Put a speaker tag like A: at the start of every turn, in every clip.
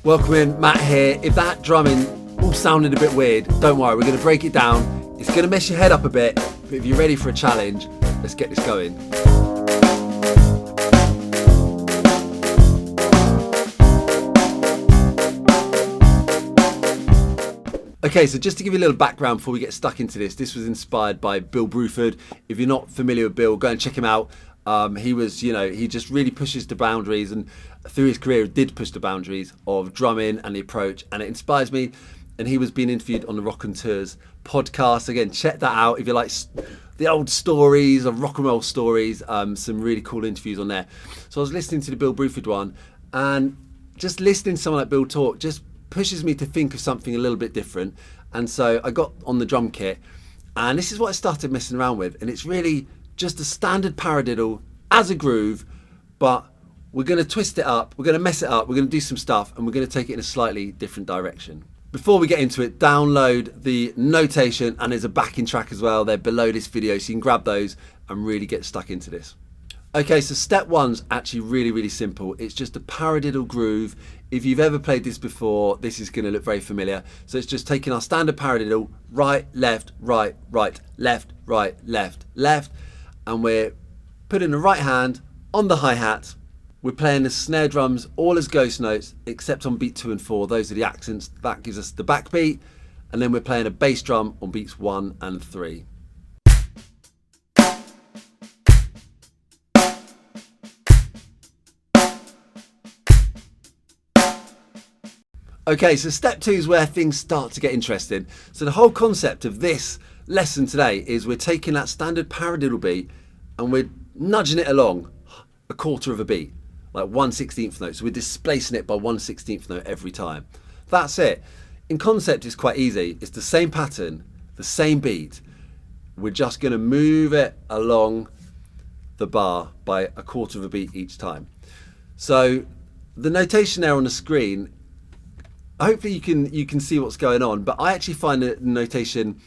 A: Welcome in, Matt here. If that drumming all sounded a bit weird, don't worry, we're going to break it down. It's going to mess your head up a bit, but if you're ready for a challenge, let's get this going. Okay, so just to give you a little background before we get stuck into this, this was inspired by Bill Bruford. If you're not familiar with Bill, go and check him out. He just really pushes the boundaries, and through his career did push the boundaries of drumming and the approach, and it inspires me. And he was being interviewed on the Rock and Tours podcast. Again, check that out if you like the old stories of rock and roll stories. Some really cool interviews on there. So I was listening to the Bill Bruford one, and just listening to someone like Bill talk just pushes me to think of something a little bit different. And so I got on the drum kit, and this is what I started messing around with, and it's really just a standard paradiddle as a groove, but we're going to twist it up, we're going to mess it up, we're going to do some stuff, and we're going to take it in a slightly different direction. Before we get into it, download the notation, and there's a backing track as well. They're below this video, so you can grab those and really get stuck into this. Okay, so step one's actually really, really simple. It's just a paradiddle groove. If you've ever played this before, this is going to look very familiar. So it's just taking our standard paradiddle, right, left, right, right, left, right, left, left, and we're putting the right hand on the hi-hat. We're playing the snare drums all as ghost notes, except on beat 2 and 4. Those are the accents. That gives us the backbeat. And then we're playing a bass drum on beats 1 and 3. Okay, so step 2 is where things start to get interesting. So the whole concept of this lesson today is we're taking that standard paradiddle beat and we're nudging it along a quarter of a beat, like 1/16th note. So we're displacing it by 1/16th note every time. That's it. In concept, it's quite easy. It's the same pattern, the same beat. We're just going to move it along the bar by a quarter of a beat each time. So the notation there on the screen, hopefully you can see what's going on, but I actually find the notation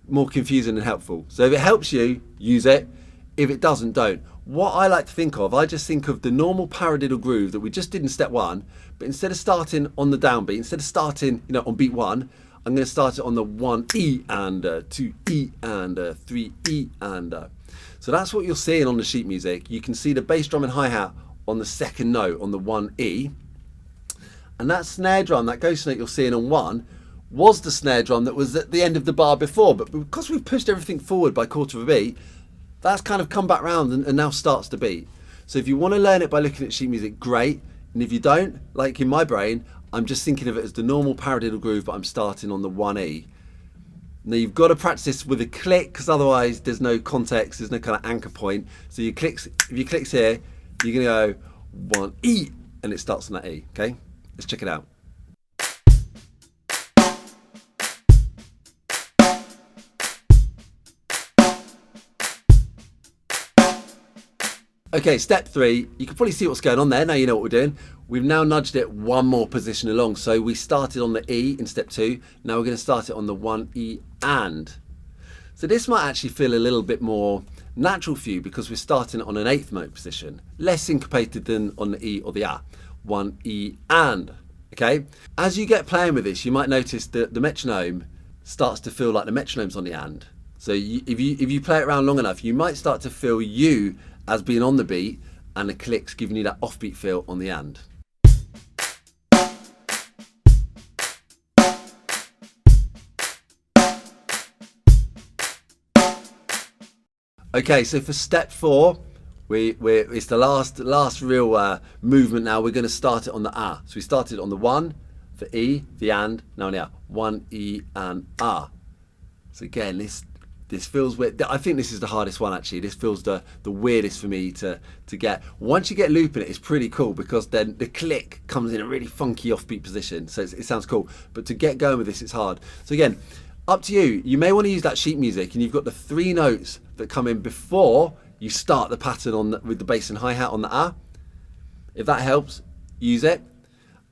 A: more confusing than helpful. So if it helps you, use it. If it doesn't, don't. What I like to think of, I just think of the normal paradiddle groove that we just did in step 1, but instead of starting on the downbeat, instead of starting on beat 1, I'm going to start it on the 1 E and 2 E and 3 E and. So that's what you're seeing on the sheet music. You can see the bass drum and hi-hat on the second note on the 1 E. And that snare drum, that ghost note you're seeing on 1, was the snare drum that was at the end of the bar before. But because we've pushed everything forward by a quarter of a beat, that's kind of come back round and now starts the beat. So if you want to learn it by looking at sheet music, great. And if you don't, like in my brain, I'm just thinking of it as the normal paradiddle groove, but I'm starting on the 1 E. Now you've got to practice this with a click, because otherwise there's no context, there's no kind of anchor point. So if you clicks here, you're going to go 1 E, and it starts on that E, okay? Let's check it out. Okay, step 3, you can probably see what's going on there. Now you know what we're doing. We've now nudged it one more position along. So we started on the E in step 2. Now we're going to start it on the 1 E and. So this might actually feel a little bit more natural for you because we're starting on an 8th note position. Less syncopated than on the E or the A. 1 E and. Okay? As you get playing with this, you might notice that the metronome starts to feel like the metronome's on the and. So if you play it around long enough, you might start to feel you as being on the beat and the clicks giving you that offbeat feel on the and. Okay, so for step 4, it's the last real movement now. We're going to start it on the A. So we started on the 1, the E, the and, now on the A. 1 E and A. So again, this feels weird. I think this is the hardest one actually. This feels the weirdest for me to get. Once you get looping it, it's pretty cool because then the click comes in a really funky offbeat position. So it sounds cool. But to get going with this, it's hard. So again, up to you. You may want to use that sheet music, and you've got the 3 notes that come in before you start the pattern with the bass and hi-hat on the A. If that helps, use it.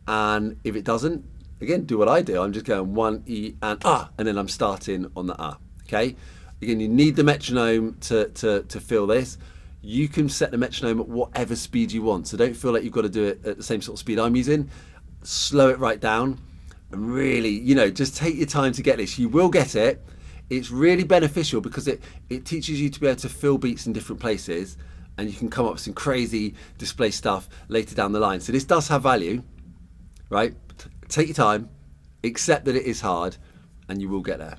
A: And if it doesn't, again, do what I do. I'm just going 1 E and A, and then I'm starting on the A. Okay. Again, you need the metronome to feel this. You can set the metronome at whatever speed you want, so don't feel like you've got to do it at the same sort of speed I'm using. slow it right down and really, just take your time to get this. You will get it. It's really beneficial because it teaches you to be able to fill beats in different places, and you can come up with some crazy display stuff later down the line. So this does have value, right? Take your time, accept that it is hard, and you will get there.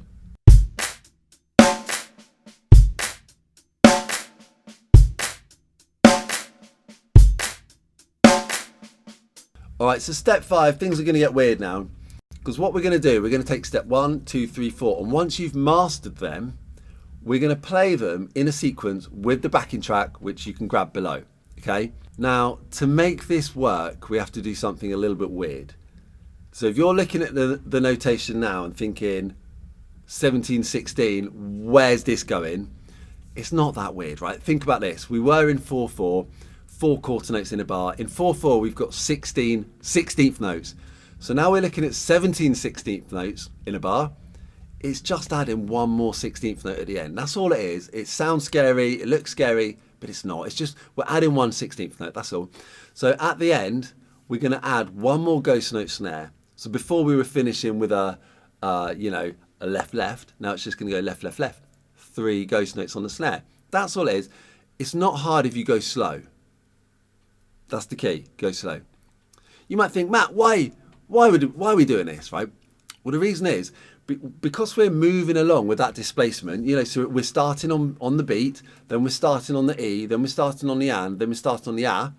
A: All right, so step 5, things are going to get weird now, because what we're going to do, we're going to take step 1, 2, 3, 4, and once you've mastered them, we're going to play them in a sequence with the backing track, which you can grab below, okay? Now, to make this work, we have to do something a little bit weird. So if you're looking at the notation now and thinking 17/16, where's this going? It's not that weird, right? Think about this. We were in 4/4, 4 quarter notes in a bar. In 4/4, we've got 16 16th notes. So now we're looking at 17 16th notes in a bar. It's just adding one more 16th note at the end. That's all it is. It sounds scary, it looks scary, but it's not. It's just, we're adding one 16th note, that's all. So at the end, we're gonna add one more ghost note snare. So before we were finishing with a left, left, now it's just gonna go left, left, left. 3 ghost notes on the snare. That's all it is. It's not hard if you go slow. That's the key, go slow. You might think, Matt, why are we doing this, right? Well, the reason is, because we're moving along with that displacement, so we're starting on the beat, then we're starting on the E, then we're starting on the and, then we're starting on the A.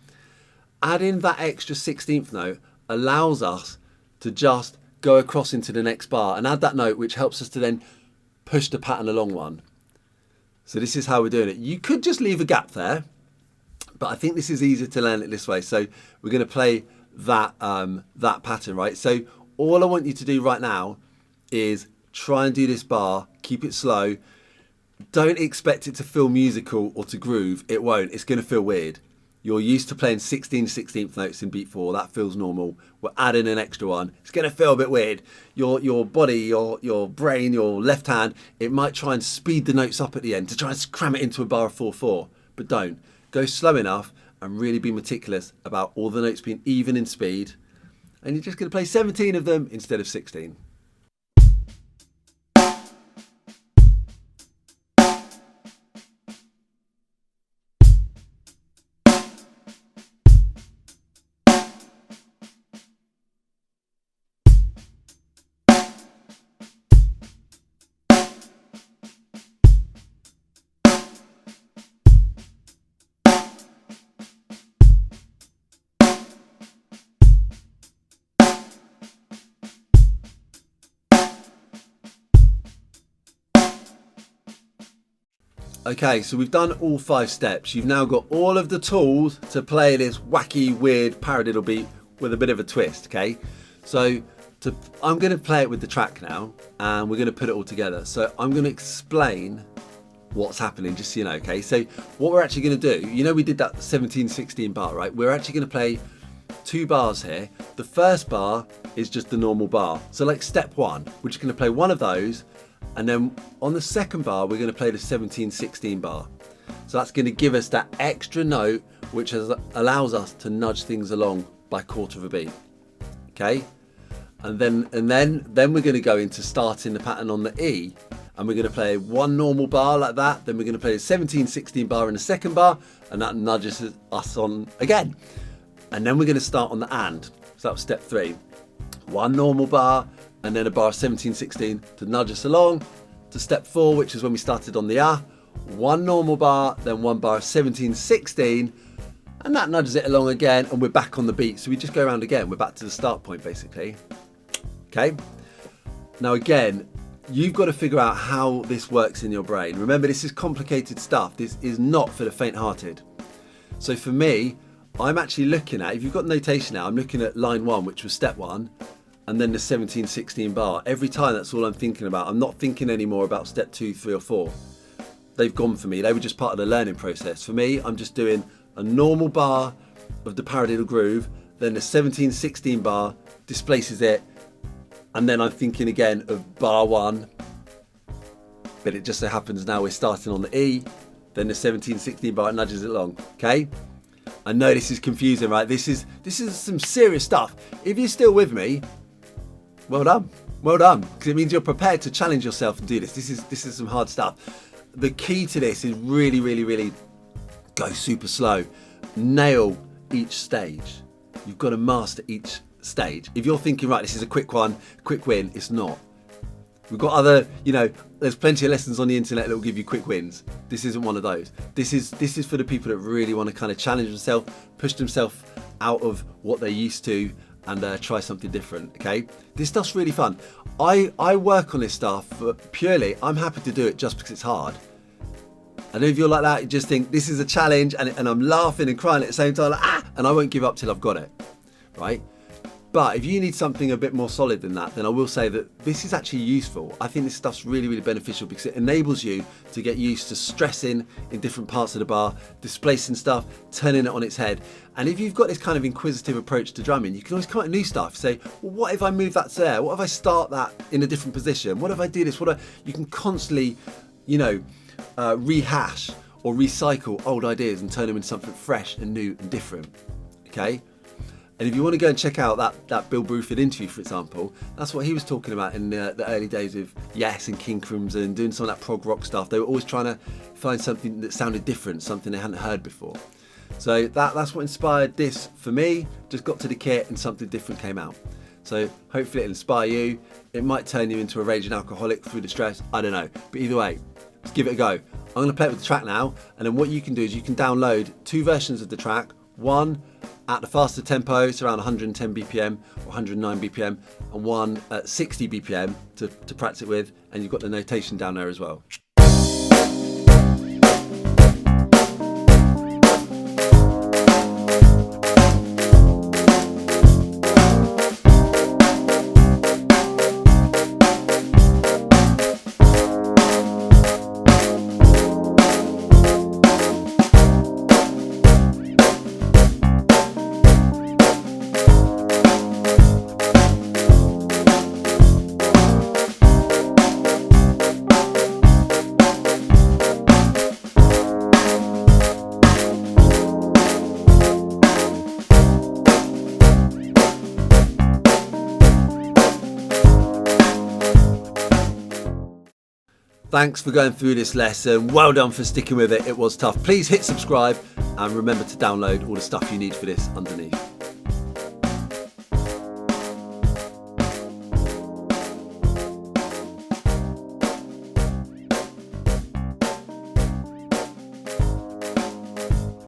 A: Adding that extra 16th note allows us to just go across into the next bar and add that note, which helps us to then push the pattern along one. So this is how we're doing it. You could just leave a gap there, but I think this is easier to learn it this way. So we're going to play that pattern, right? So all I want you to do right now is try and do this bar, keep it slow. Don't expect it to feel musical or to groove. It won't. It's going to feel weird. You're used to playing 16 16th notes in beat 4. That feels normal. We're adding an extra one. It's going to feel a bit weird. Your body, your brain, your left hand, it might try and speed the notes up at the end to try and cram it into a bar of 4/4. But don't. Go slow enough and really be meticulous about all the notes being even in speed. And you're just going to play 17 of them instead of 16. Okay, so we've done all 5 steps. You've now got all of the tools to play this wacky, weird paradiddle beat with a bit of a twist, okay? So I'm going to play it with the track now, and we're going to put it all together. So I'm going to explain what's happening, just so you know, okay? So what we're actually going to do, we did that 17/16 bar, right? We're actually going to play 2 bars here. The first bar is just the normal bar. So like step 1, we're just going to play one of those, and then on the second bar, we're going to play the 17/16 bar. So that's going to give us that extra note, which allows us to nudge things along by a quarter of a beat. Okay, and then we're going to go into starting the pattern on the E, and we're going to play one normal bar like that. Then we're going to play the 17/16 bar in the second bar, and that nudges us on again. And then we're going to start on the and. So that was step 3. One normal bar, and then a bar of 17/16 to nudge us along to step 4, which is when we started on the A. One normal bar, then one bar of 17/16, and that nudges it along again, and we're back on the beat. So we just go around again. We're back to the start point, basically. Okay. Now again, you've got to figure out how this works in your brain. Remember, this is complicated stuff. This is not for the faint-hearted. So for me, I'm actually looking at, if you've got notation now, I'm looking at line 1, which was step 1, and then the 17/16 bar. Every time, that's all I'm thinking about. I'm not thinking anymore about step 2, 3, or 4. They've gone for me. They were just part of the learning process. For me, I'm just doing a normal bar of the paradiddle groove, then the 17/16 bar displaces it, and then I'm thinking again of bar 1. But it just so happens now we're starting on the E, then the 17/16 bar nudges it along. Okay? I know this is confusing, right? This is some serious stuff. If you're still with me, well done. Well done, because it means you're prepared to challenge yourself and do this. This is some hard stuff. The key to this is really, really, really go super slow. Nail each stage. You've got to master each stage. If you're thinking, right, this is a quick one, quick win, it's not. We've got other, there's plenty of lessons on the internet that will give you quick wins. This isn't one of those. This is for the people that really want to kind of challenge themselves, push themselves out of what they're used to, and try something different. Okay, this stuff's really fun. I work on this stuff purely, I'm happy to do it just because it's hard. I know if you're like that, you just think this is a challenge, and I'm laughing and crying at the same time, like, and I won't give up till I've got it, right? But if you need something a bit more solid than that, then I will say that this is actually useful. I think this stuff's really, really beneficial because it enables you to get used to stressing in different parts of the bar, displacing stuff, turning it on its head. And if you've got this kind of inquisitive approach to drumming, you can always come up with new stuff. Say, well, what if I move that to there? What if I start that in a different position? What if I do this? You can constantly, rehash or recycle old ideas and turn them into something fresh and new and different. Okay? And if you want to go and check out that Bill Bruford interview, for example, that's what he was talking about in the early days of Yes and King Crimson, doing some of that prog rock stuff. They were always trying to find something that sounded different, something they hadn't heard before. So that's what inspired this for me. Just got to the kit and something different came out. So hopefully it'll inspire you. It might turn you into a raging alcoholic through the stress. I don't know. But either way, let's give it a go. I'm going to play it with the track now. And then what you can do is you can download 2 versions of the track. One at the faster tempo, it's around 110 BPM or 109 BPM, and one at 60 BPM to practice it with, and you've got the notation down there as well. Thanks for going through this lesson. Well done for sticking with it. It was tough. Please hit subscribe and remember to download all the stuff you need for this underneath.